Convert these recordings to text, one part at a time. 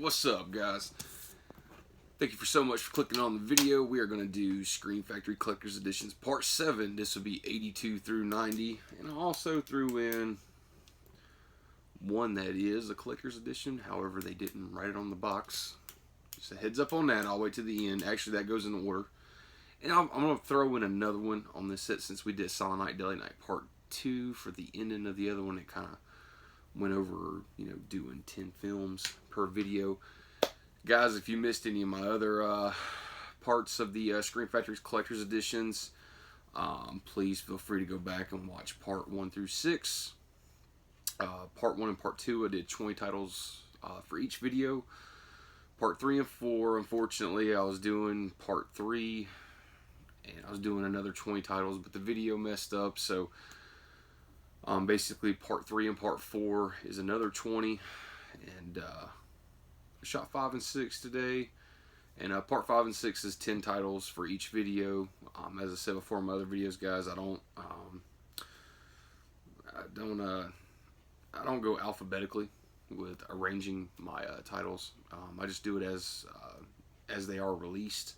What's up, guys? Thank you so much for clicking on the video. We are going to do Scream Factory Collector's Editions Part 7. This will be 82 through 90. And I also threw in one that is a Collector's Edition. However, they didn't write it on the box. Just a heads up on that. I'll wait to the end. Actually, that goes in order. And I'm going to throw in another one on this set since we did Silent Night, Deadly Night Part 2 for the ending of the other one. It kind of went over, doing 10 films per video. Guys, if you missed any of my other parts of the Scream Factory's Collector's Editions, please feel free to go back and watch Part 1 through 6. Part 1 and Part 2, I did 20 titles for each video. Part 3 and 4, unfortunately, I was doing Part 3, and I was doing another 20 titles, but the video messed up, so basically Part 3 and Part 4 is another 20, and I shot 5 and 6 today, and Part 5 and 6 is 10 titles for each video. As I said before in my other videos, guys, I don't go alphabetically with arranging my titles. I just do it as they are released,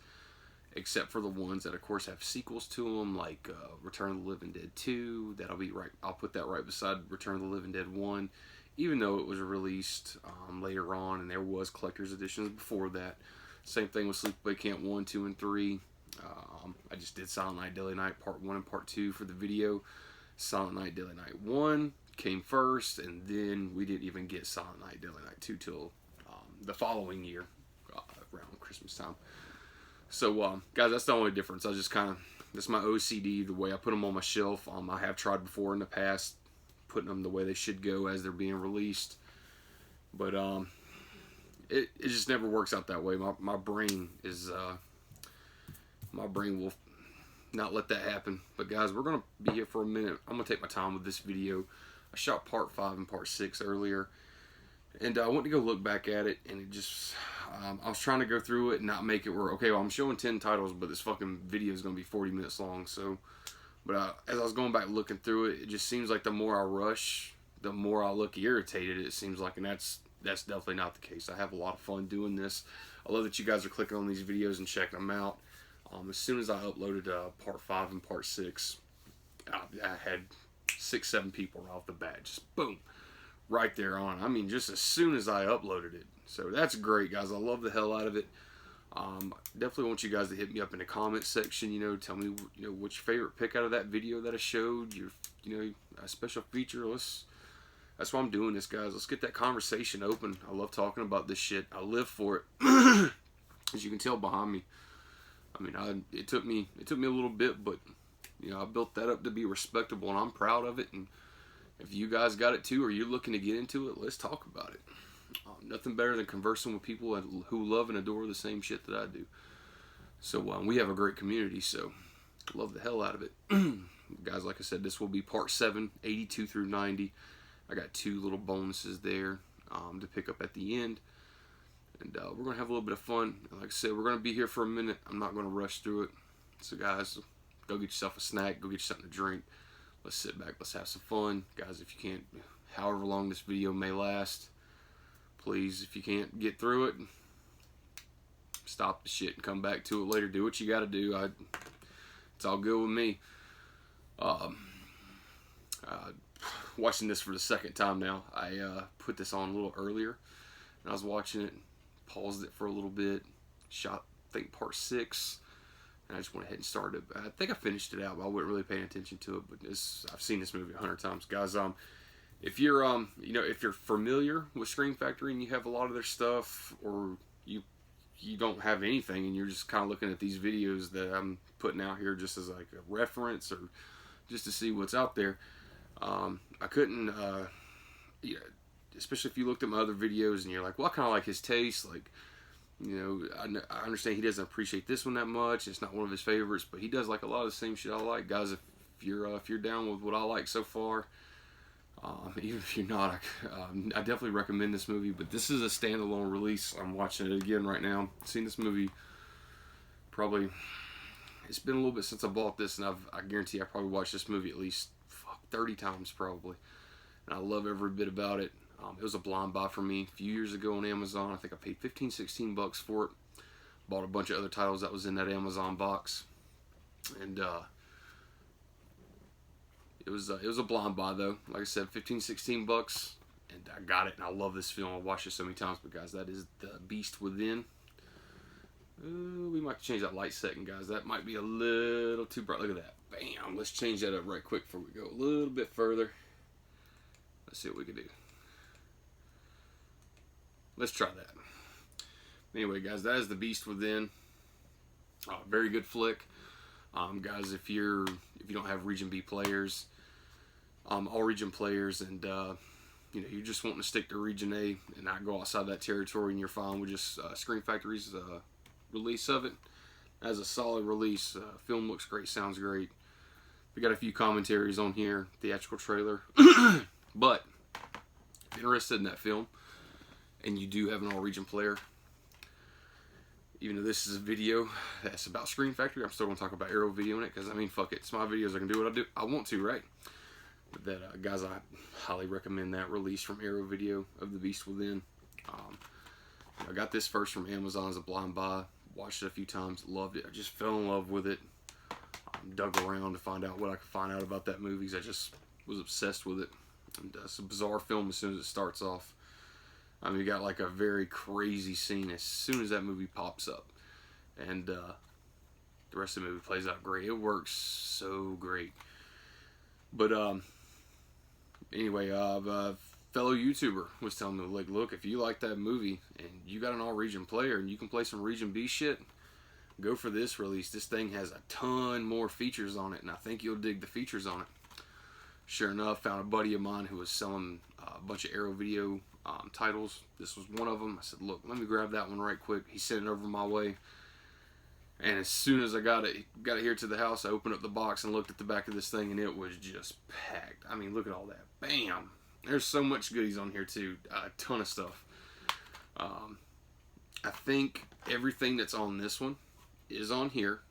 except for the ones that, of course, have sequels to them, like Return of the Living Dead 2. I'll put that right beside Return of the Living Dead 1, even though it was released later on, and there was collector's editions before that. Same thing with Sleepaway Camp 1, 2, and 3. I just did Silent Night, Deadly Night Part 1 and Part 2 for the video. Silent Night, Deadly Night 1 came first, and then we didn't even get Silent Night, Deadly Night 2 till the following year, around Christmas time. So, guys, that's the only difference. That's my OCD, the way I put them on my shelf. I have tried before in the past, putting them the way they should go as they're being released. But, it just never works out that way. My brain will not let that happen. But, guys, we're going to be here for a minute. I'm going to take my time with this video. I shot Part 5 and Part 6 earlier. And I went to go look back at it, and it just, I was trying to go through it and not make it where, okay, well, I'm showing 10 titles, but this fucking video is going to be 40 minutes long, so, but as I was going back looking through it, it just seems like the more I rush, the more I look irritated, it seems like, and that's definitely not the case. I have a lot of fun doing this. I love that you guys are clicking on these videos and checking them out. As soon as I uploaded Part 5 and Part 6, I had 6-7 people right off the bat, just boom. Right there on. I mean, just as soon as I uploaded it. So that's great, guys. I love the hell out of it. Definitely want you guys to hit me up in the comment section. Tell me, what's your favorite pick out of that video that I showed. A special feature. That's why I'm doing this, guys. Let's get that conversation open. I love talking about this shit. I live for it. As you can tell behind me. I mean, it took me a little bit, but I built that up to be respectable, and I'm proud of it. And if you guys got it too, or you're looking to get into it, let's talk about it. Nothing better than conversing with people who love and adore the same shit that I do. So we have a great community, so love the hell out of it. Guys, like I said, this will be Part 7, 82 through 90. I got 2 little bonuses there to pick up at the end. And we're going to have a little bit of fun. Like I said, we're going to be here for a minute. I'm not going to rush through it. So guys, go get yourself a snack. Go get you something to drink. Let's sit back, let's have some fun. Guys, if you can't, however long this video may last, please, if you can't get through it, stop the shit and come back to it later. Do what you gotta do. It's all good with me. Watching this for the second time now. I put this on a little earlier, and I was watching it, paused it for a little bit, shot, I think, Part 6. I just went ahead and started it. I think I finished it out, but I wasn't really paying attention to it. But I've seen this movie 100 times, guys. If you're if you're familiar with Scream Factory and you have a lot of their stuff, or you don't have anything and you're just kind of looking at these videos that I'm putting out here just as like a reference or just to see what's out there, I couldn't. Especially if you looked at my other videos and you're like, well, I kind of like his taste, like. I understand he doesn't appreciate this one that much. It's not one of his favorites, but he does like a lot of the same shit I like. Guys, if you're down with what I like so far, even if you're not, I definitely recommend this movie. But this is a standalone release. I'm watching it again right now. I've seen this movie probably. It's been a little bit since I bought this, and I guarantee I probably watched this movie at least 30 times probably. And I love every bit about it. It was a blind buy for me a few years ago on Amazon. I think I paid 15, 16 bucks for it. Bought a bunch of other titles that was in that Amazon box, and it was a blind buy though. Like I said, 15, 16 bucks, and I got it. And I love this film. I've watched it so many times. But guys, that is The Beast Within. We might change that light setting, guys. That might be a little too bright. Look at that. Bam. Let's change that up right quick before we go a little bit further. Let's see what we can do. Let's try that. Anyway, guys, that is The Beast Within. Very good flick. Guys, if you don't have Region B players, all region players, and you're just wanting to stick to Region A and not go outside that territory, and you're fine with just Screen Factory's release of it. As a solid release, film looks great, sounds great. We got a few commentaries on here, theatrical trailer. But if you're interested in that film and you do have an all-region player, even though this is a video that's about Screen Factory, I'm still going to talk about Arrow Video in it, because I mean, fuck it, it's my videos, I can do what I want to, right? But that, guys, I highly recommend that release from Arrow Video of The Beast Within. I got this first from Amazon as a blind buy, watched it a few times, loved it. I just fell in love with it. Dug around to find out what I could find out about that movie, because I just was obsessed with it. And it's a bizarre film as soon as it starts off. I mean, you got like a very crazy scene as soon as that movie pops up. And the rest of the movie plays out great. It works so great. But anyway, a fellow YouTuber was telling me, like, look, if you like that movie and you got an all-region player and you can play some Region B shit, go for this release. This thing has a ton more features on it, and I think you'll dig the features on it. Sure enough, found a buddy of mine who was selling a bunch of Arrow Video titles. This was one of them. I said, look, let me grab that one right quick. He sent it over my way. And as soon as I got it here to the house, I opened up the box and looked at the back of this thing, and it was just packed. I mean, look at all that. Bam! There's so much goodies on here, too. A ton of stuff. I think everything that's on this one is on here.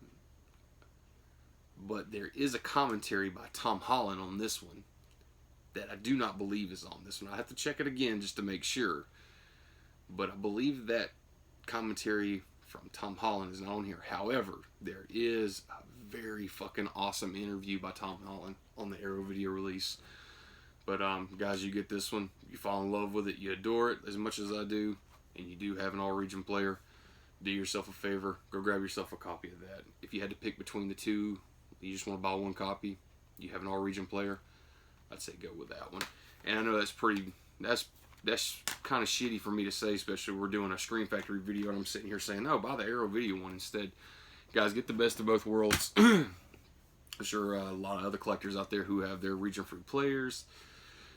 But there is a commentary by Tom Holland on this one that I do not believe is on this one. I have to check it again just to make sure. But I believe that commentary from Tom Holland is not on here. However, there is a very fucking awesome interview by Tom Holland on the Arrow Video release. But guys, you get this one, you fall in love with it, you adore it as much as I do, and you do have an all-region player, do yourself a favor, go grab yourself a copy of that. If you had to pick between the two, you just want to buy one copy, you have an all-region player, I'd say go with that one. And I know that's kind of shitty for me to say, especially when we're doing a Screen Factory video and I'm sitting here saying, no, buy the Arrow Video one instead. Guys, get the best of both worlds. I'm sure a lot of other collectors out there who have their region-free players,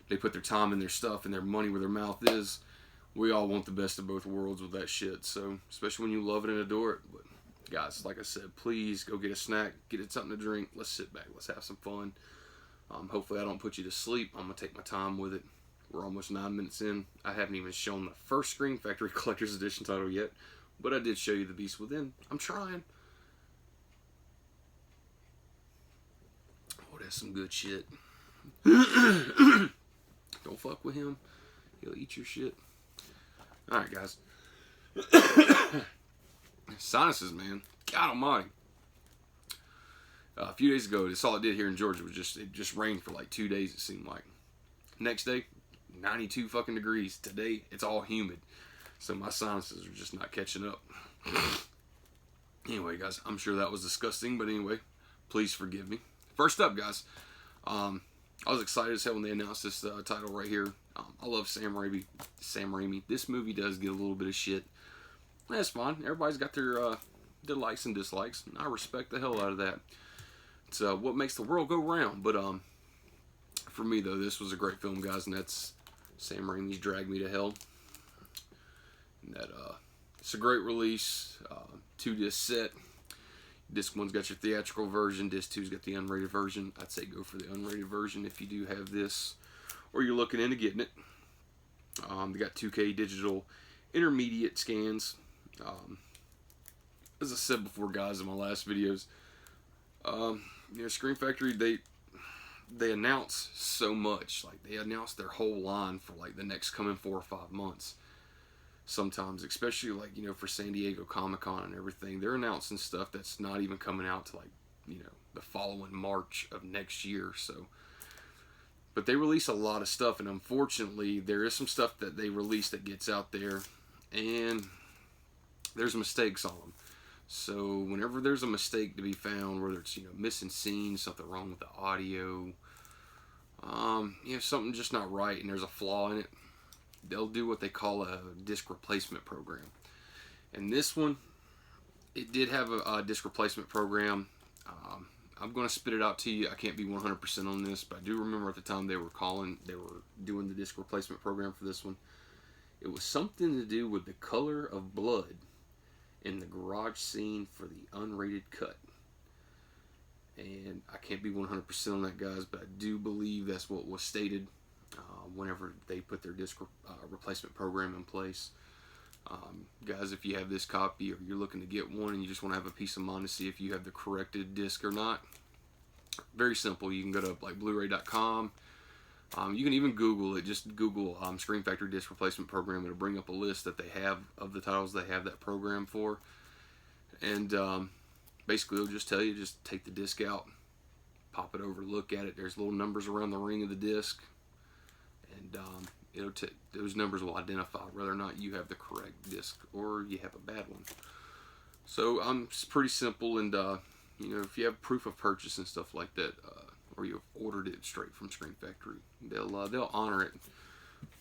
they put their time in their stuff and their money where their mouth is. We all want the best of both worlds with that shit, so especially when you love it and adore it. But guys, like I said, please go get a snack, get it something to drink, let's sit back, let's have some fun. Hopefully I don't put you to sleep. I'm going to take my time with it. We're almost 9 minutes in. I haven't even shown the first Screen Factory Collector's Edition title yet, but I did show you The Beast Within. I'm trying. Oh, that's some good shit. Don't fuck with him. He'll eat your shit. Alright, guys. Sinuses, man. God almighty. A few days ago, that's all it did here in Georgia. It just rained for like 2 days, it seemed like. Next day, 92 fucking degrees. Today, it's all humid. So my sinuses are just not catching up. Anyway, guys, I'm sure that was disgusting. But anyway, please forgive me. First up, guys. I was excited as hell when they announced this title right here. I love Sam Raimi. This movie does get a little bit of shit. That's fine. Everybody's got their likes and dislikes. And I respect the hell out of that. It's what makes the world go round. But for me, though, this was a great film, guys. And that's Sam Raimi's Drag Me to Hell. And that it's a great release. 2-disc set. Disc 1's got your theatrical version. Disc 2's got the unrated version. I'd say go for the unrated version if you do have this, or you're looking into getting it. They got 2K digital intermediate scans. As I said before, guys, in my last videos, Screen Factory, they announce so much. Like, they announce their whole line for like the next coming 4 or 5 months. Sometimes, especially like, you know, for San Diego Comic-Con and everything, they're announcing stuff that's not even coming out to like, you know, the following March of next year. So, but they release a lot of stuff, and unfortunately, there is some stuff that they release that gets out there, and there's mistakes on them. So whenever there's a mistake to be found, whether it's, you know, missing scenes, something wrong with the audio, you know, something just not right, and there's a flaw in it, they'll do what they call a disc replacement program. And this one, it did have a disc replacement program. I'm going to spit it out to you. I can't be 100% on this, but I do remember at the time they were doing the disc replacement program for this one. It was something to do with the color of blood in the garage scene for the unrated cut. And I can't be 100% on that, guys, but I do believe that's what was stated whenever they put their disc replacement program in place. Guys, if you have this copy or you're looking to get one and you just want to have a peace of mind to see if you have the corrected disc or not, very simple. You can go to like Blu-ray.com. You can even Google it. Just Google Scream Factory disc replacement program. It'll bring up a list that they have of the titles they have that program for. And basically, it'll just tell you, just take the disc out, pop it over, look at it. There's little numbers around the ring of the disc. And those numbers will identify whether or not you have the correct disc or you have a bad one. So it's pretty simple, and you know, if you have proof of purchase and stuff like that, or you've ordered it straight from Scream Factory, they'll honor it.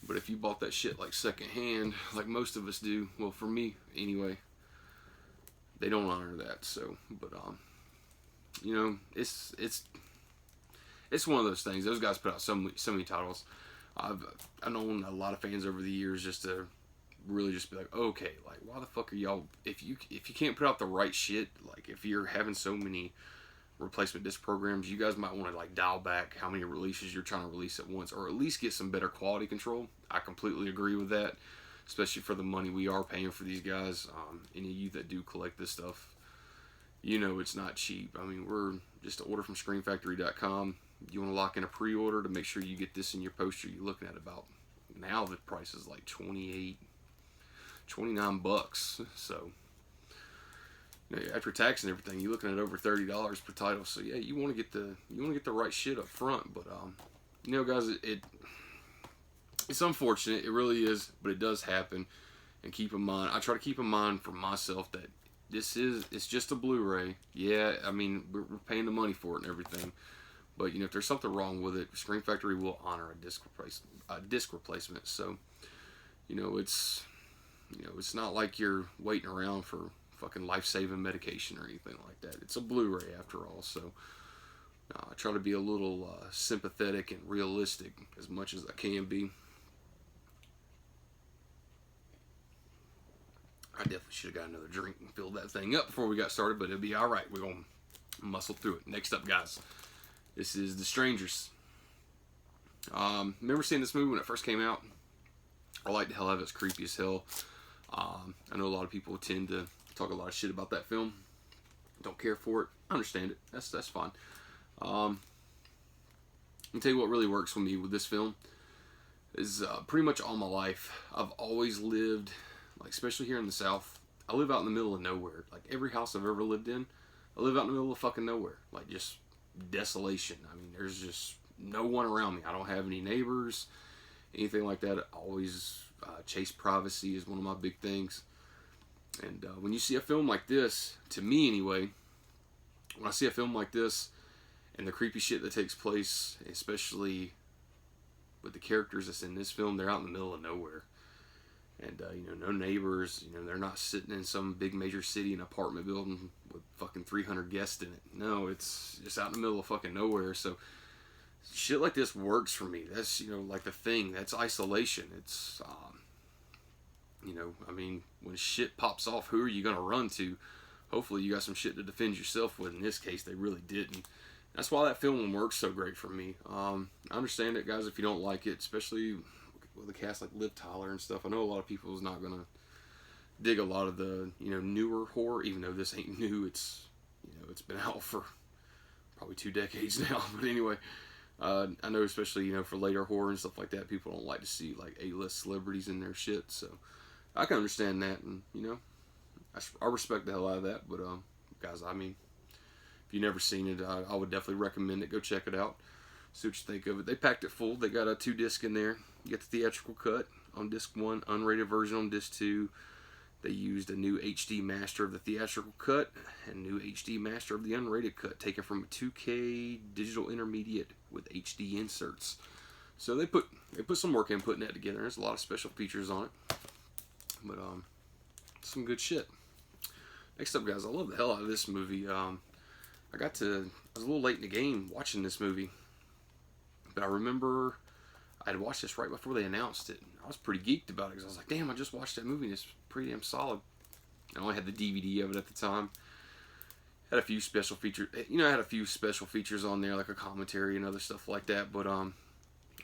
But if you bought that shit like secondhand, like most of us do, well, for me anyway, they don't honor that. So, but you know, it's one of those things. Those guys put out so many titles. I've known a lot of fans over the years just to really just be like, okay, like, why the fuck are y'all, if you can't put out the right shit, like if you're having so many replacement disc programs, you guys might want to like dial back how many releases you're trying to release at once, or at least get some better quality control. I completely agree with that, especially for the money we are paying for these guys. Any of you that do collect this stuff, you know it's not cheap. I mean, we're just to order from ScreamFactory.com. You want to lock in a pre-order to make sure you get this in your poster. You're looking at about, now the price is like $29. So, you know, after tax and everything, you're looking at over $30 per title. So yeah, you want to get the right shit up front. But you know, guys, it's unfortunate. It really is, but it does happen. And keep in mind, I try to keep in mind for myself that it's just a Blu-ray. Yeah, I mean, we're paying the money for it and everything. But you know, if there's something wrong with it, Scream Factory will honor a disc replacement. So, you know, it's not like you're waiting around for fucking life-saving medication or anything like that. It's a Blu-ray after all. So, I try to be a little sympathetic and realistic as much as I can be. I definitely should have got another drink and filled that thing up before we got started, but it'll be all right. We're gonna muscle through it. Next up, guys. This is The Strangers. Remember seeing this movie when it first came out? I like the hell out of it. It's creepy as hell. I know a lot of people tend to talk a lot of shit about that film. Don't care for it. I understand it. That's fine. I'll tell you what really works for me with this film is pretty much all my life I've always lived, like especially here in the South, I live out in the middle of nowhere. Like every house I've ever lived in, I live out in the middle of fucking nowhere. Like just desolation. I mean, there's just no one around me. I don't have any neighbors, anything like that. I always chase privacy is one of my big things. And when you see a film like this, to me anyway, when I see a film like this and the creepy shit that takes place, especially with the characters that's in this film, they're out in the middle of nowhere. And, you know, no neighbors, you know, they're not sitting in some big major city, an apartment building with fucking 300 guests in it. No, it's just out in the middle of fucking nowhere. So, shit like this works for me. That's, you know, like the thing. That's isolation. It's, you know, I mean, when shit pops off, who are you going to run to? Hopefully you got some shit to defend yourself with. In this case, they really didn't. That's why that film works so great for me. I understand it, guys, if you don't like it, especially with a cast like Liv Tyler and stuff. I know a lot of people is not gonna dig a lot of the, you know, newer horror, even though this ain't new. It's, you know, it's been out for probably 2 decades now. But anyway, I know, especially, for later horror and stuff like that, people don't like to see like A-list celebrities in their shit. So I can understand that, and I respect the hell out of that. But guys, I mean, if you've never seen it, I would definitely recommend it. Go check it out. See what you think of it. They packed it full. They got a 2-disc in there. You get the theatrical cut on disc 1, unrated version on disc 2. They used a new HD master of the theatrical cut and new HD master of the unrated cut, taken from a 2K digital intermediate with HD inserts. So they put some work in putting that together. There's a lot of special features on it, but some good shit. Next up, guys, I love the hell out of this movie. I was a little late in the game watching this movie, but I remember I had watched this right before they announced it. I was pretty geeked about it because I was like, damn, I just watched that movie and it's pretty damn solid. I only had the DVD of it at the time. Had a few special features. I had a few special features on there, like a commentary and other stuff like that. But I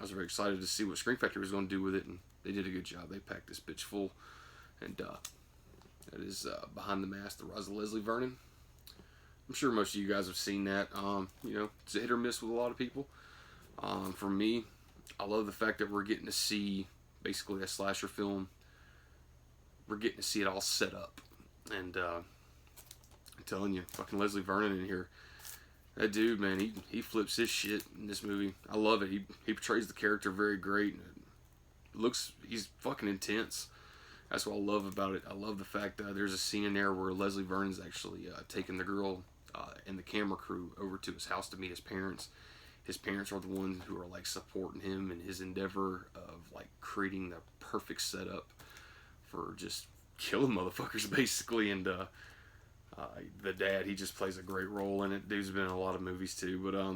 was very excited to see what Scream Factory was going to do with it, and they did a good job. They packed this bitch full. And that is Behind the Mask, The Rise of Leslie Vernon. I'm sure most of you guys have seen that. It's a hit or miss with a lot of people. For me, I love the fact that we're getting to see basically a slasher film. We're getting to see it all set up. And I'm telling you, fucking Leslie Vernon in here, that dude, man, he flips his shit in this movie. I love it. He portrays the character very great. He's fucking intense. That's what I love about it. I love the fact that there's a scene in there where Leslie Vernon's actually taking the girl and the camera crew over to his house to meet his parents. His parents are the ones who are like supporting him in his endeavor of like creating the perfect setup for just killing motherfuckers, basically. And the dad, he just plays a great role in it. Dude's been in a lot of movies too, but I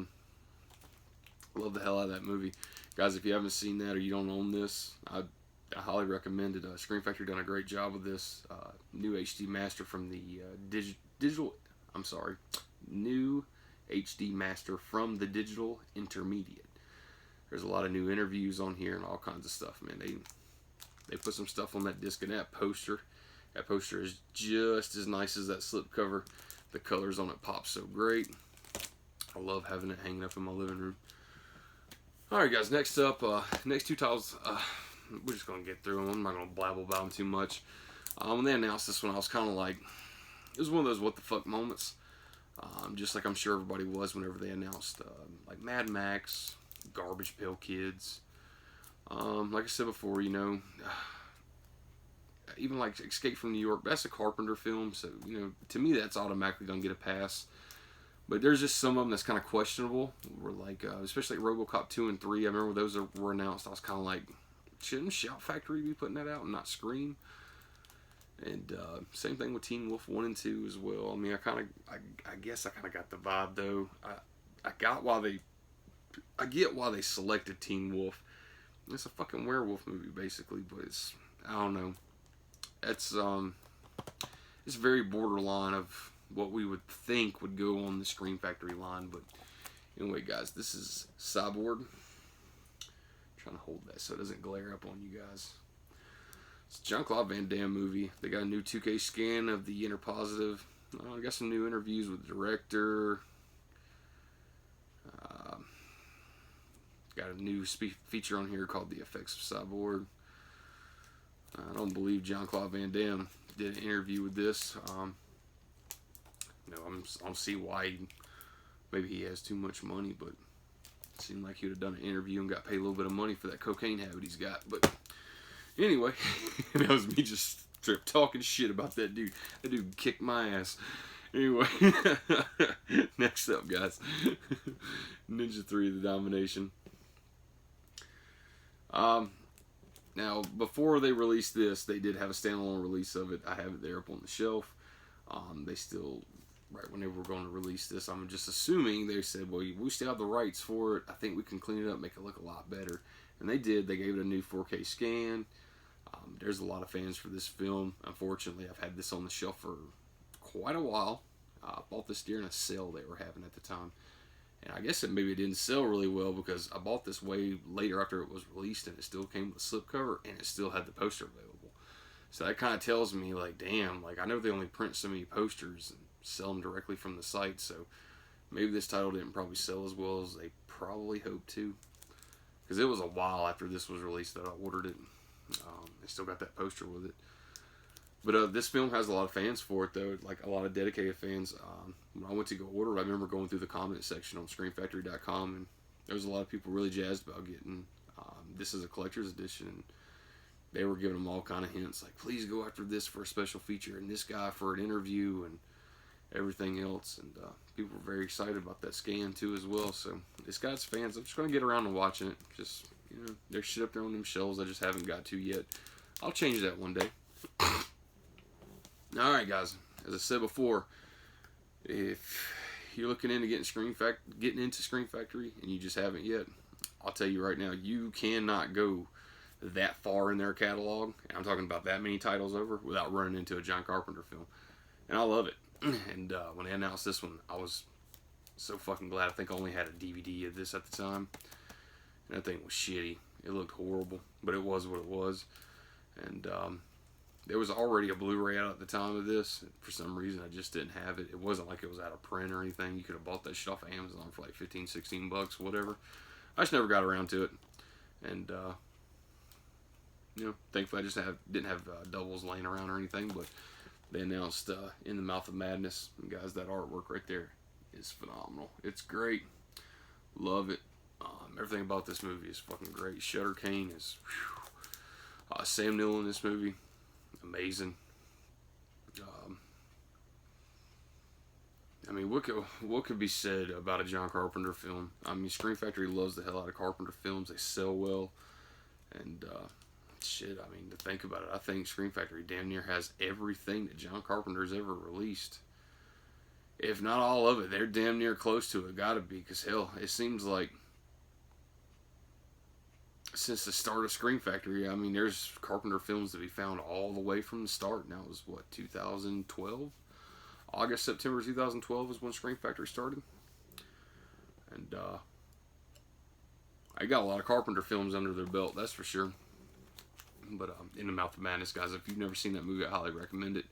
love the hell out of that movie. Guys, if you haven't seen that or you don't own this, I highly recommend it. Scream Factory done a great job with this. New HD master from the new HD master from the digital intermediate. There's a lot of new interviews on here and all kinds of stuff, man. They put some stuff on that disc and that poster. That poster is just as nice as that slipcover. The colors on it pop so great. I love having it hanging up in my living room. Alright guys, next up, next two titles, we're just going to get through them. I'm not going to blabble about them too much. When they announced this one, I was kind of like, it was one of those what the fuck moments. Just like I'm sure everybody was whenever they announced like Mad Max, Garbage Pail Kids. Like I said before, even like Escape from New York, that's a Carpenter film, so to me that's automatically gonna get a pass. But there's just some of them that's kind of questionable. We're like, especially like RoboCop 2 and 3. I remember when those were announced. I was kind of like, shouldn't Shout Factory be putting that out and not Scream? And same thing with Teen Wolf 1 and 2 as well. I mean, I guess I kind of got the vibe though. I get why they selected Teen Wolf. It's a fucking werewolf movie basically, but I don't know. It's very borderline of what we would think would go on the Scream Factory line. But anyway, guys, this is Cyborg. I'm trying to hold that so it doesn't glare up on you guys. It's a Jean-Claude Van Damme movie. They got a new 2K scan of the Inner Positive. I got some new interviews with the director. Got a new feature on here called The Effects of Cyborg. I don't believe Jean-Claude Van Damme did an interview with this. I don't see why. Maybe he has too much money, but it seemed like he would have done an interview and got paid a little bit of money for that cocaine habit he's got. But anyway, that was me just talking shit about that dude. That dude kicked my ass. Anyway, next up, guys, Ninja 3: The Domination. Now, before they released this, they did have a standalone release of it. I have it there up on the shelf. They still, right whenever we're going to release this, I'm just assuming they said, well, we still have the rights for it. I think we can clean it up, make it look a lot better. And they did. They gave it a new 4K scan. There's a lot of fans for this film. Unfortunately, I've had this on the shelf for quite a while. I bought this during a sale they were having at the time. And I guess maybe it didn't sell really well because I bought this way later after it was released and it still came with a slipcover and it still had the poster available. So that kind of tells me, like, damn, like, I know they only print so many posters and sell them directly from the site, so maybe this title didn't probably sell as well as they probably hope to. Because it was a while after this was released that I ordered it. I still got that poster with it. But this film has a lot of fans for it, though. Like, a lot of dedicated fans. When I went to go order it, I remember going through the comment section on ScreamFactory.com, and there was a lot of people really jazzed about getting this as a collector's edition. And they were giving them all kind of hints, like, please go after this for a special feature, and this guy for an interview, and everything else. And people were very excited about that scan, too, as well. So, it's got its fans. I'm just going to get around to watching it. Just, you know, there's shit up there on them shelves I just haven't got to yet. I'll change that one day. Alright, guys, as I said before, if you're looking into getting into Scream Factory and you just haven't yet, I'll tell you right now, you cannot go that far in their catalog, and I'm talking about that many titles over, without running into a John Carpenter film. And I love it. And when they announced this one, I was so fucking glad. I think I only had a DVD of this at the time, and that thing was shitty. It looked horrible, but it was what it was. And there was already a Blu-ray out at the time of this. For some reason, I just didn't have it. It wasn't like it was out of print or anything. You could have bought that shit off of Amazon for like 15, 16 bucks, whatever. I just never got around to it. And, you know, thankfully I just didn't have doubles laying around or anything. But they announced In the Mouth of Madness. And guys, that artwork right there is phenomenal. It's great. Love it. Everything about this movie is fucking great. Shutter Kane is... Sam Neill in this movie, amazing. I mean, what could be said about a John Carpenter film? I mean, Scream Factory loves the hell out of Carpenter films. They sell well, and shit. I mean, to think about it, I think Scream Factory damn near has everything that John Carpenter's ever released. If not all of it, they're damn near close to it. Gotta be, because hell, it seems like since the start of Scream Factory, I mean, there's Carpenter films to be found all the way from the start. Now it was, what, 2012? August, September 2012 is when Scream Factory started. And, I got a lot of Carpenter films under their belt, that's for sure. But, In the Mouth of Madness, guys, if you've never seen that movie, I highly recommend it.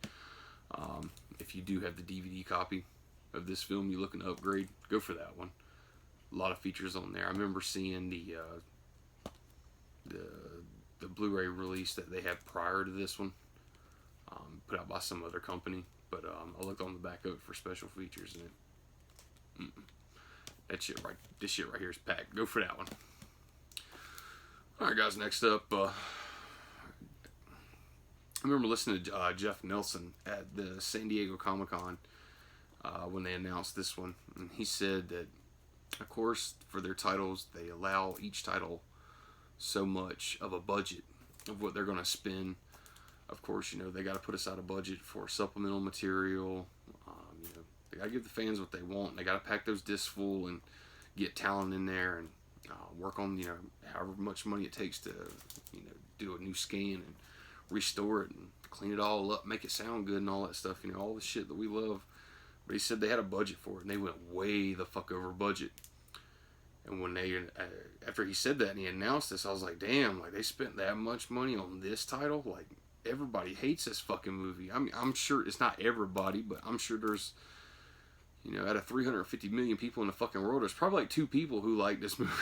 If you do have the DVD copy of this film, you're looking to upgrade, go for that one. A lot of features on there. I remember seeing the Blu-ray release that they had prior to this one, put out by some other company, but I looked on the back of it for special features, and this shit right here is packed. Go for that one. Alright, guys, next up, I remember listening to Jeff Nelson at the San Diego Comic-Con when they announced this one, and he said that, of course, for their titles, they allow each title so much of a budget of what they're going to spend. Of course, you know, they got to put aside a budget for supplemental material. You know, they got to give the fans what they want. They got to pack those discs full and get talent in there and work on, you know, however much money it takes to, you know, do a new scan and restore it and clean it all up, make it sound good and all that stuff, you know, all the shit that we love. But he said they had a budget for it, and they went way the fuck over budget. And when they, after he said that and he announced this, I was like, damn, like, they spent that much money on this title? Like, everybody hates this fucking movie. I mean, I'm sure it's not everybody, but I'm sure there's, you know, out of 350 million people in the fucking world, there's probably like 2 people who like this movie.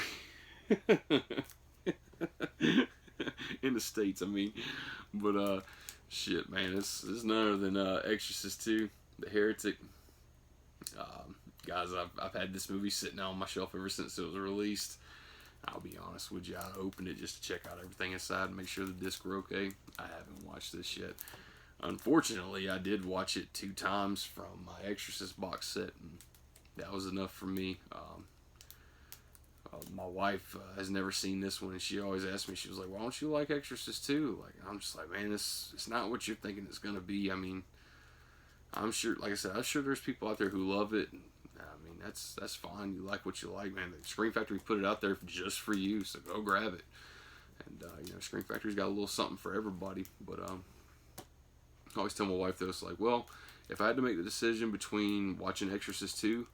In the States, I mean. But, shit, man, this is none other than Exorcist 2, The Heretic. Guys, I've had this movie sitting on my shelf ever since it was released. I'll be honest with you, I opened it just to check out everything inside and make sure the discs were okay. I haven't watched this yet. Unfortunately, I did watch it 2 times from my Exorcist box set, and that was enough for me. My wife has never seen this one, and she always asks me, she was like, why don't you like Exorcist 2? Like, I'm just like, man, it's not what you're thinking it's going to be. I mean, I'm sure, like I said, I'm sure there's people out there who love it. And, I mean, that's fine. You like what you like, man. The Scream Factory put it out there just for you, so go grab it. And, you know, Scream Factory's got a little something for everybody. But, I always tell my wife, though, it's like, well, if I had to make the decision between watching Exorcist 2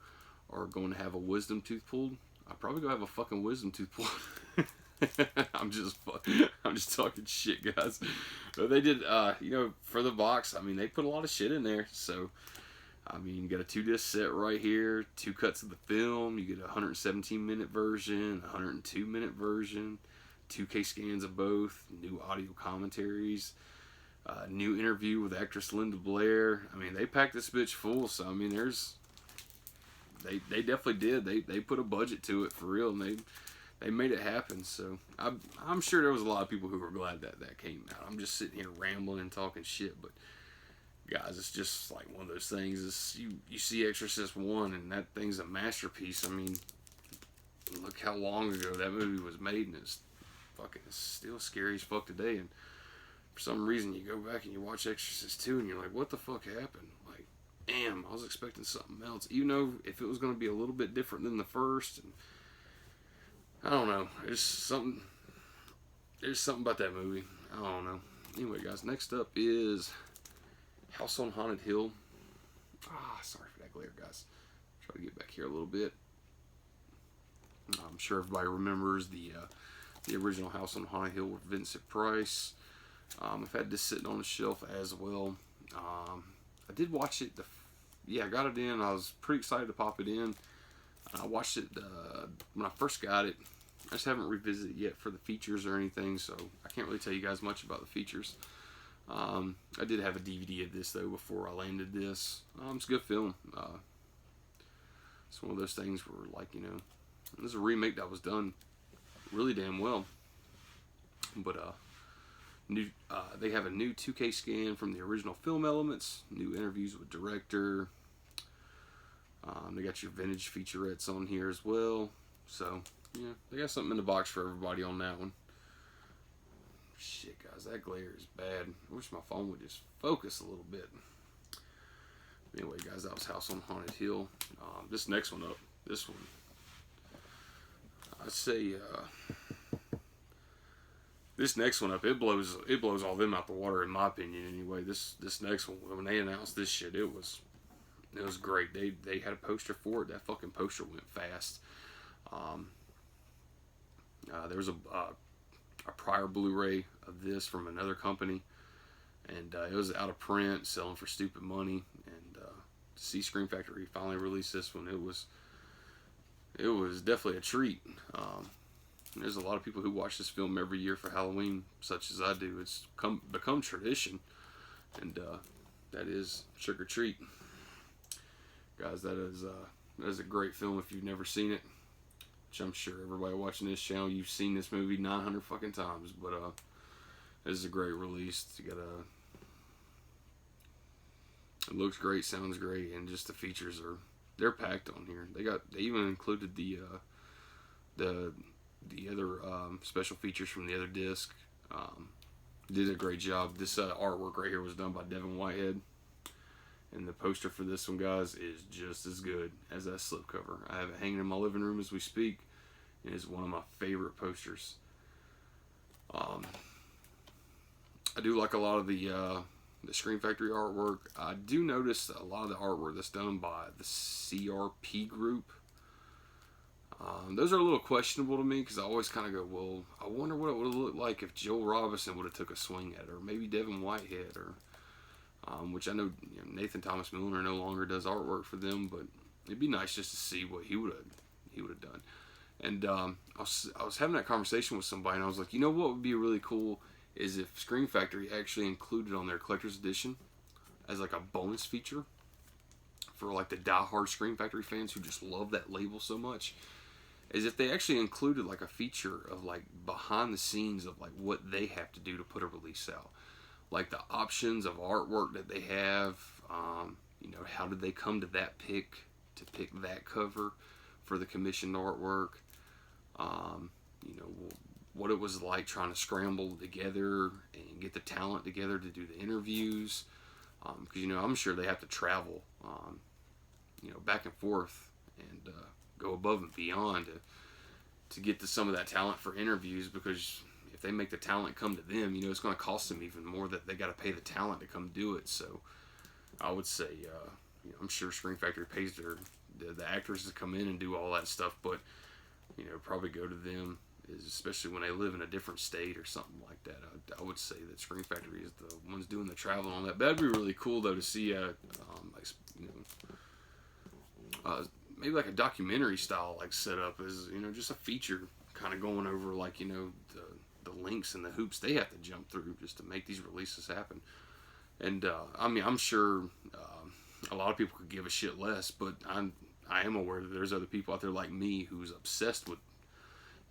or going to have a wisdom tooth pulled, I'd probably go have a fucking wisdom tooth pulled. I'm just talking shit, guys. But they did, you know, for the box, I mean, they put a lot of shit in there, so I mean, you got a 2-disc set right here, 2 cuts of the film. You get a 117-minute version, a 102-minute version, 2K scans of both, new audio commentaries, new interview with actress Linda Blair. I mean, they packed this bitch full. So I mean, they definitely did. They put a budget to it for real, and they made it happen. So I'm sure there was a lot of people who were glad that came out. I'm just sitting here rambling and talking shit, but guys, it's just like one of those things. You see Exorcist 1, and that thing's a masterpiece. I mean, look how long ago that movie was made, and it's still scary as fuck today. And for some reason, you go back and you watch Exorcist 2, and you're like, what the fuck happened? Like, damn, I was expecting something else. Even though if it was going to be a little bit different than the first, and I don't know. There's something about that movie. I don't know. Anyway, guys, next up is House on Haunted Hill. Sorry for that glare, guys. Try to get back here a little bit. I'm sure everybody remembers the original House on Haunted Hill with Vincent Price. I've had this sitting on the shelf as well. I did watch it. I got it in. I was pretty excited to pop it in. I watched it when I first got it. I just haven't revisited it yet for the features or anything, so I can't really tell you guys much about the features. I did have a DVD of this though before I landed this. It's a good film. It's one of those things where, like, you know, this is a remake that was done really damn well. But they have a new 2K scan from the original film elements, new interviews with director. They got your vintage featurettes on here as well. So yeah, they got something in the box for everybody on that one. Shit, guys, that glare is bad. I wish my phone would just focus a little bit. Anyway, guys, that was House on Haunted Hill. This next one up, this one, I'd say this next one up, it blows all them out the water, in my opinion. Anyway, this next one, when they announced this shit, it was great. They had a poster for it. That fucking poster went fast. There was a prior Blu-ray of this from another company, and it was out of print, selling for stupid money. And to see Scream Factory finally release this one, it was definitely a treat. There's a lot of people who watch this film every year for Halloween, such as I do. It's become tradition, and that is Trick or Treat. Guys, that is a great film if you've never seen it. Which I'm sure everybody watching this channel, you've seen this movie 900 fucking times. But this is a great release. It looks great, sounds great, and just the features they're packed on here. They even included the other special features from the other disc. Did a great job. This artwork right here was done by Devin Whitehead. And the poster for this one, guys, is just as good as that slipcover. I have it hanging in my living room as we speak. It is one of my favorite posters. I do like a lot of the Scream Factory artwork. I do notice a lot of the artwork that's done by the CRP group. Those are a little questionable to me, because I always kind of go, well, I wonder what it would have looked like if Joel Robinson would have took a swing at it, or maybe Devin Whitehead, or which I know, Nathan Thomas Milner no longer does artwork for them, but it'd be nice just to see what he would have done. And I was having that conversation with somebody, and I was like, you know what would be really cool is if Scream Factory actually included on their collector's edition as like a bonus feature for like the diehard Scream Factory fans who just love that label so much, is if they actually included like a feature of like behind the scenes of like what they have to do to put a release out. Like the options of artwork that they have, how did they come to that pick that cover for the commissioned artwork, what it was like trying to scramble together and get the talent together to do the interviews, because I'm sure they have to travel, back and forth and go above and beyond to get to some of that talent for interviews, because if they make the talent come to them, it's going to cost them even more that they got to pay the talent to come do it. So I would say, I'm sure Scream Factory pays the actors to come in and do all that stuff, but probably go to them, especially when they live in a different state or something like that. I would say that Scream Factory is the ones doing the traveling on that. That'd be really cool though to see maybe like a documentary style like setup, as you know, just a feature kind of going over like, you know, the links and the hoops they have to jump through just to make these releases happen. And I mean, I'm sure a lot of people could give a shit less, but I am aware that there's other people out there like me who's obsessed with,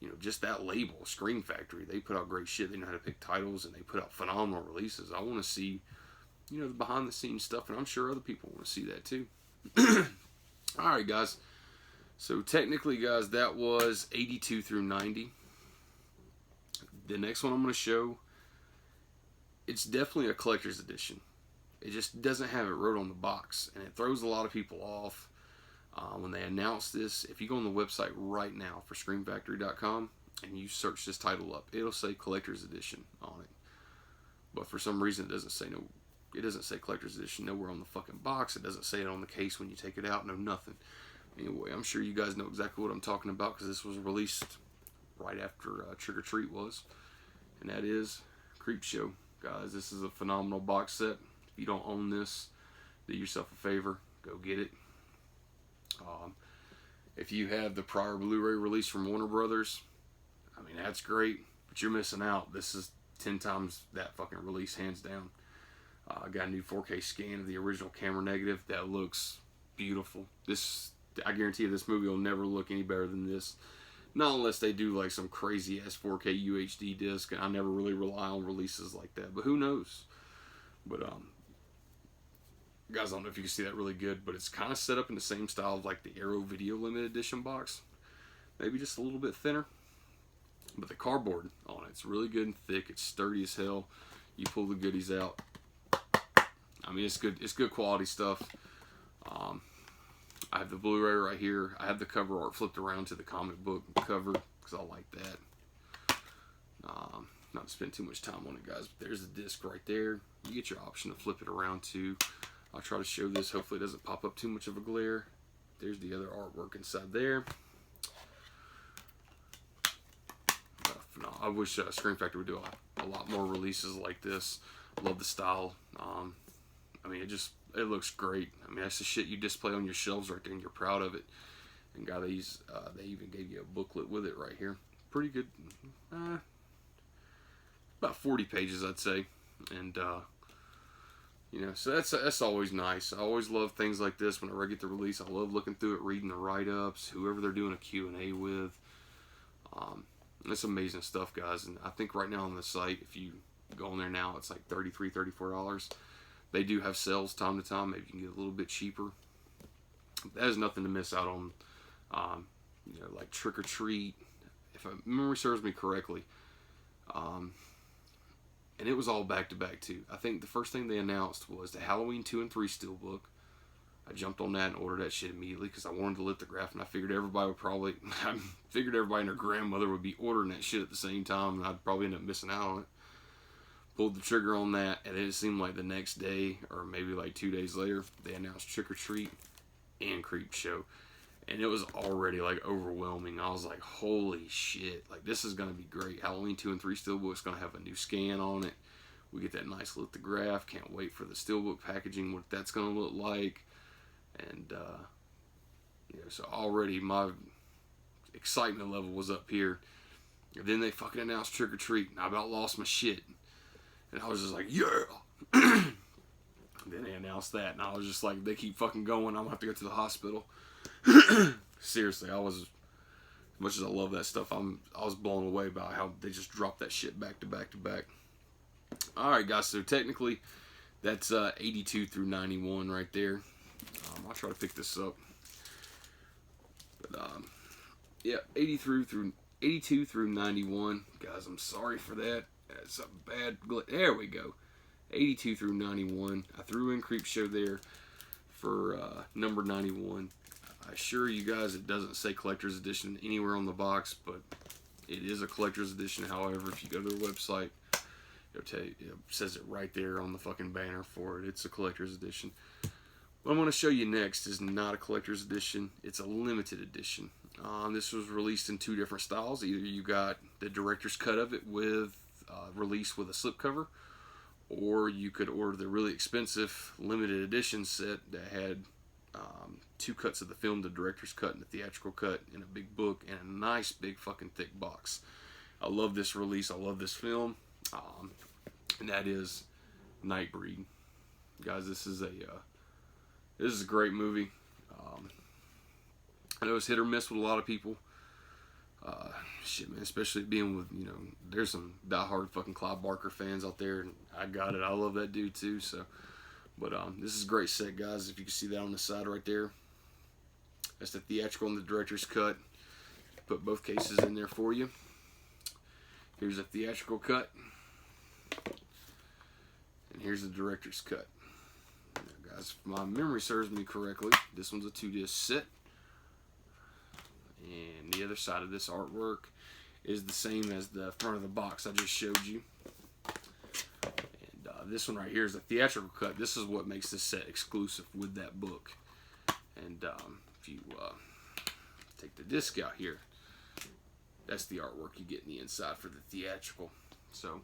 you know, just that label, Scream Factory. They put out great shit. They know how to pick titles, and they put out phenomenal releases. I want to see, you know, the behind the scenes stuff, and I'm sure other people want to see that too. Alright, guys. So technically, guys, that was 82 through 90. The next one I'm going to show, it's definitely a collector's edition. It just doesn't have it wrote on the box, and it throws a lot of people off when they announce this. If you go on the website right now for ScreamFactory.com and you search this title up, it'll say collector's edition on it. But for some reason, it doesn't say no. It doesn't say collector's edition nowhere on the fucking box. It doesn't say it on the case when you take it out. No, nothing. Anyway, I'm sure you guys know exactly what I'm talking about because this was released right after Trick or Treat was, and that is Creepshow. Guys, this is a phenomenal box set. If you don't own this, do yourself a favor, go get it. If you have the prior Blu-ray release from Warner Brothers, I mean, that's great, but you're missing out. This is 10 times that fucking release, hands down. I got a new 4K scan of the original camera negative that looks beautiful. This, I guarantee you, this movie will never look any better than this. Not unless they do like some crazy ass 4K UHD disc, and I never really rely on releases like that. But who knows? But guys, I don't know if you can see that really good, but it's kind of set up in the same style of like the Arrow Video Limited Edition box. Maybe just a little bit thinner. But the cardboard on it's really good and thick. It's sturdy as hell. You pull the goodies out. I mean, it's good. It's good quality stuff. I have the Blu-ray right here. I have the cover art flipped around to the comic book cover because I like that. Not to spend too much time on it, guys. But there's the disc right there. You get your option to flip it around too. I'll try to show this. Hopefully, it doesn't pop up too much of a glare. There's the other artwork inside there. No, I wish Scream Factory would do a lot more releases like this. Love the style. I mean, it looks great. I mean, that's the shit you display on your shelves right there, and you're proud of it. And got these. They even gave you a booklet with it right here. Pretty good. About 40 pages, I'd say. And you know, so that's always nice. I always love things like this whenever I get the release. I love looking through it, reading the write-ups, whoever they're doing a Q&A with. It's amazing stuff, guys. And I think right now on the site, if you go on there now, it's like $33, $34. They do have sales time to time. Maybe you can get a little bit cheaper. That is nothing to miss out on. You know, like Trick or Treat, if my memory serves me correctly. And it was all back to back too. I think the first thing they announced was the Halloween 2 and 3 Steelbook. I jumped on that and ordered that shit immediately because I wanted the lithograph, and I figured everybody would probably, and their grandmother would be ordering that shit at the same time, and I'd probably end up missing out on it. Pulled the trigger on that, and it seemed like the next day, or maybe like 2 days later, they announced Trick or Treat and Creepshow. And it was already like overwhelming. I was like, holy shit, like this is going to be great. Halloween 2 and 3 Steelbook's going to have a new scan on it. We get that nice lithograph. Can't wait for the Steelbook packaging, what that's going to look like. And, you know, so already my excitement level was up here. And then they fucking announced Trick or Treat, and I about lost my shit. And I was just like, yeah! Then they announced that, and I was just like, they keep fucking going, I'm going to have to go to the hospital. Seriously, I was, as much as I love that stuff, I was blown away by how they just dropped that shit back to back to back. Alright, guys, so technically, that's 82 through 91 right there. I'll try to pick this up. But, yeah, 82 through 91. Guys, I'm sorry for that. That's a bad glitch. There we go. 82 through 91. I threw in Creepshow there for number 91. I assure you guys it doesn't say collector's edition anywhere on the box, but it is a collector's edition. However, if you go to their website, it'll tell you, it says it right there on the fucking banner for it. It's a collector's edition. What I'm going to show you next is not a collector's edition. It's a limited edition. This was released in 2 different styles. Either you got the director's cut of it with release with a slipcover, or you could order the really expensive limited edition set that had 2 cuts of the film, the director's cut and the theatrical cut, in a big book, and a nice big fucking thick box. I love this release. I love this film, and that is Nightbreed. Guys, this is a great movie. I know it's hit or miss with a lot of people. Shit, man, especially being with, there's some diehard fucking Clive Barker fans out there, and I got it. I love that dude too. So, but this is a great set, guys. If you can see that on the side right there, that's the theatrical and the director's cut. Put both cases in there for you. Here's a theatrical cut, and here's the director's cut. Now, guys, if my memory serves me correctly, this one's a 2-disc set. And the other side of this artwork is the same as the front of the box I just showed you. And this one right here is a theatrical cut. This is what makes this set exclusive with that book. And if you take the disc out here, that's the artwork you get in the inside for the theatrical. So,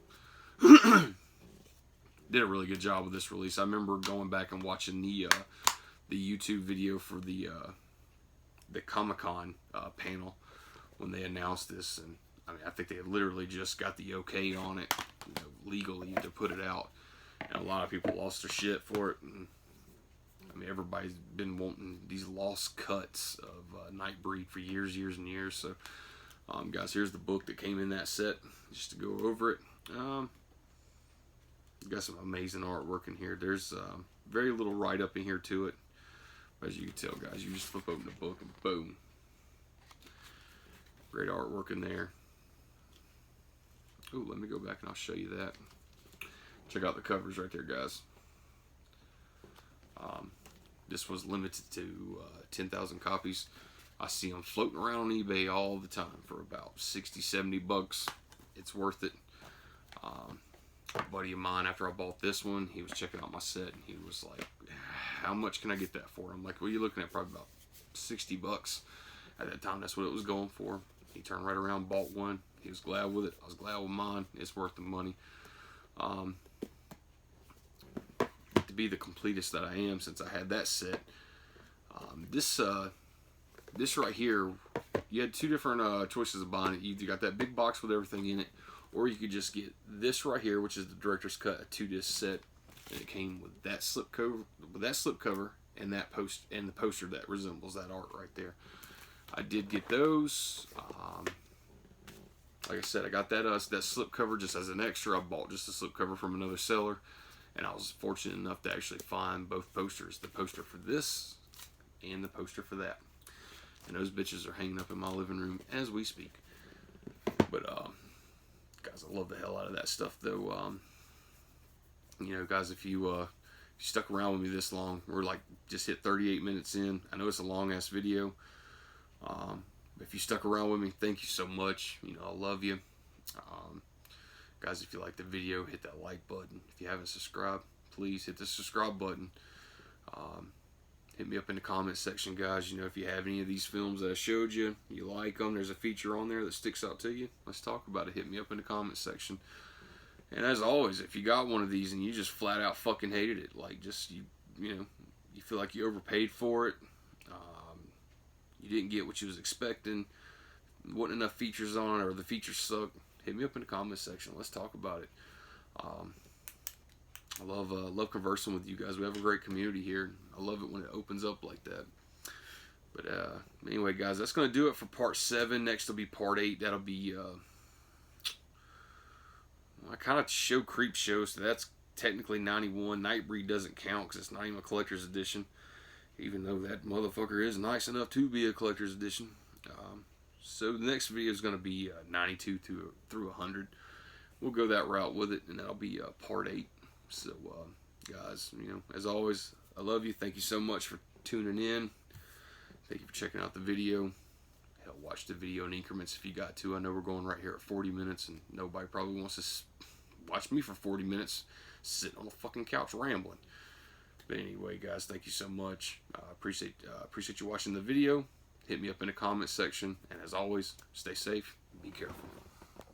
did a really good job with this release. I remember going back and watching the YouTube video for the Comic-Con panel when they announced this, and I mean, I think they literally just got the okay on it, legally to put it out, and a lot of people lost their shit for it. And I mean, everybody's been wanting these lost cuts of Nightbreed for years and years. So, guys, here's the book that came in that set, just to go over it. Got some amazing artwork in here. There's very little write-up in here to it. As you can tell, guys, you just flip open the book and boom. Great artwork in there. Oh, let me go back and I'll show you that. Check out the covers right there, guys. This was limited to 10,000 copies. I see them floating around on eBay all the time for about 60, 70 bucks. It's worth it. A buddy of mine, after I bought this one, he was checking out my set and he was like, how much can I get that for? I'm like, well, you're looking at probably about 60 bucks. At that time, that's what it was going for. He turned right around, bought one. He was glad with it. I was glad with mine. It's worth the money. To be the completest that I am, since I had that set, this right here, you had 2 different choices of buying it. You either got that big box with everything in it, or you could just get this right here, which is the director's cut, a 2-disc set. And it came with that slipcover, and that the poster that resembles that art right there. I did get those. Like I said, I got that slipcover just as an extra. I bought just a slipcover from another seller, and I was fortunate enough to actually find both posters, the poster for this and the poster for that. And those bitches are hanging up in my living room as we speak. But guys, I love the hell out of that stuff, though. Guys, if you stuck around with me this long, we're like just hit 38 minutes in. I know it's a long ass video. If you stuck around with me, thank you so much. I love you. Guys, if you like the video, hit that like button. If you haven't subscribed, please hit the subscribe button. Hit me up in the comment section, guys. If you have any of these films that I showed you, you like them, there's a feature on there that sticks out to you, let's talk about it. Hit me up in the comment section. And as always, if you got one of these and you just flat out fucking hated it, like you feel like you overpaid for it, you didn't get what you was expecting, wasn't enough features on it, or the features suck, hit me up in the comment section. Let's talk about it. I love conversing with you guys. We have a great community here. I love it when it opens up like that. But anyway, guys, that's going to do it for part 7. Next will be part 8. That'll be... I kind of show Creepshow, so that's technically 91. Nightbreed doesn't count because it's not even a collector's edition, even though that motherfucker is nice enough to be a collector's edition. So the next video is going to be 92 through 100. We'll go that route with it, and that'll be part 8. So, guys, as always, I love you. Thank you so much for tuning in. Thank you for checking out the video. Hell, watch the video in increments if you got to. I know we're going right here at 40 minutes, and nobody probably wants to watch me for 40 minutes sitting on the fucking couch rambling. But anyway, guys, thank you so much. Appreciate you watching the video. Hit me up in the comment section, and as always, stay safe, be careful.